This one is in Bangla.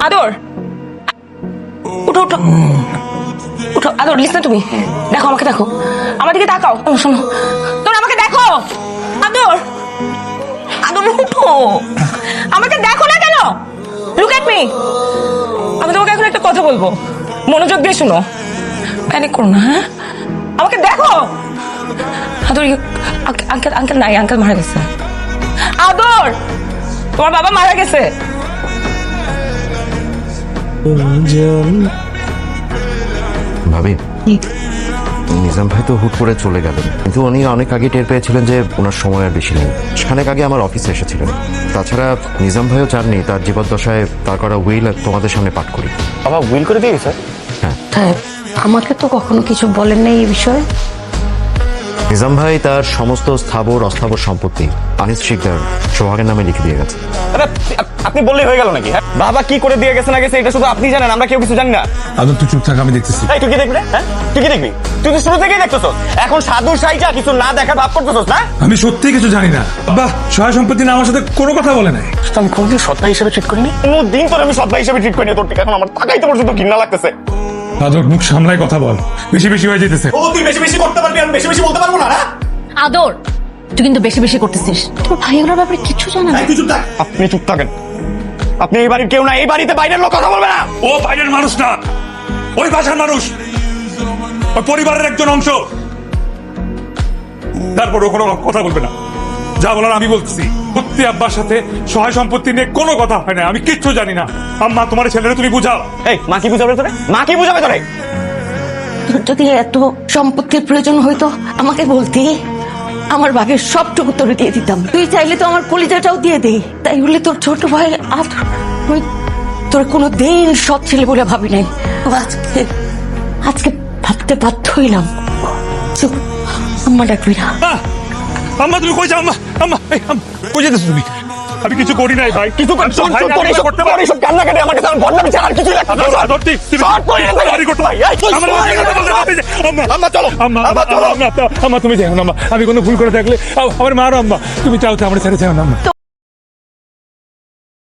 আদর, উঠো উঠো উঠো। আদর, লিসনা, তুমি দেখো, আমাকে দেখো, আমার দিকে তাকাও। শোনো, তোমরা আমাকে দেখো। আদর, আদর উঠো, আমাকে দেখো না কেন? Look at me. আমি তোমাকে এখন একটা কথা বলবো, মনোযোগ দিয়ে শুনো। প্যানিক করো না, হ্যাঁ? আমাকে দেখো। আদর, আঙ্কেল আঙ্কেল নাই, আঙ্কেল মারা গেছে। আদর, তোমার বাবা মারা গেছে। ভাবি, নিজাম ভাই তো হুট করে চলে গেলেন, কিন্তু উনি অনেক আগে টের পেয়েছিলেন যে ওনার সময় আর বেশি নেই। খানেক আগে আমার অফিসে এসেছিলেন। তাছাড়া নিজাম ভাইও চাননি তার জীবদ্দশায় তার করা উইল তোমাদের সামনে পাঠ করি। বাবা উইল করে দিয়ে গেছে? হ্যাঁ, আমাকে তো কখনো কিছু বলেন নাই এই বিষয়ে। নিজাম ভাই তার সমস্ত স্থাবর অস্থাবর সম্পত্তি আনিস শিকদার সোহাগের নামে লিখে দিয়ে গেছে। আপনি বললেই হয়ে গেল নাকি? হ্যাঁ, বাবা কি করে দিয়ে গেছে না গেছে এটা শুধু আপনি জানেন, আমরা কেউ কিছু জানি না। আদর, তুই চুপ থাক, আমি দেখতেছি। এই তুই কি দেখবি? হ্যাঁ, তুই কি দেখবি? তুই তো শুরু থেকেই দেখতেছস, এখন সাধুর সাইজা কিছু না দেখার ভাব করতেছস না? আমি সত্যি কিছু জানি না। বাহ, সহায় সম্পত্তি না আমার সাথে কোনো কথা বলে নাই। আমি কোনদিন সৎভাই হিসেবে ট্রিট করিনি, কোনদিন তোর আমি সৎভাই হিসেবে ট্রিট করিনি। তোর ঠিক এখন আমার তাকাইতে পর্যন্ত ঘৃণা লাগতেছে। আদর, মুখ সামলাই কথা বল, বেশি বেশি হয়ে যেতেছে। ও তুই বেশি বেশি করতে পারবি, আমি বেশি বেশি বলতে পারবো না। না আদর, তুই কিন্তু বেশি বেশি করতেছিস। তোর ভাই ওনার ব্যাপারে কিছু জানা না। তুই চুপ থাক। আপনি চুপ থাকেন। আপনি এই বাড়ির কেউ না, এই বাড়িতে বাইরের লোক কথা বলবে না। ও বাইরের মানুষ না, ওই বাসার মানুষ, ওই পরিবারের একজন অংশ। তারপর ও কোনো কথা বলবে না। যা বলার আমি বলছি। সত্যি আব্বার সাথে সহায় সম্পত্তি নিয়ে কোনো কথা হয় না, আমি কিচ্ছু জানি না। আম্মা, তোমার ছেলেরা তুমি বুঝাও। এই মা কি বুঝাবে তোরে? মা কি বুঝাবে তোরে? যদি এত সম্পত্তির প্রয়োজন হইতো আমাকে বলতি, আমার ভাগের সবটুকু তোরে দিয়ে দিতাম। তুই চাইলে তো আমার কলিজাটাও দিয়ে দেই। তাই বলে তোর ছোট ভাই আদর, আমি তোর কোনো দিন সৎ ছেলে বলে ভাবি নাই। আজকে আজকে ভাবতে বাধ্য হইলাম। চুপ, আম্মা ডাকবি না। আম্মা, তুমি কই যাও? আম্মা, আম্মা, এই আম্মা, কই যেতেছো তুমি? আমি কিছু করি নাই ভাই, কিছু করতে পারি। সব কান্না কাটে আমার কাছে বদনামি ছাড়া আর কিছুই লাগবে না। আম্মা, তুমি যাও না। আম্মা, আমি কোনো ভুল করে থাকলে আমার মারো। আম্মা, তুমি চাও তো আমার ছেড়ে যাও না। আম্মা।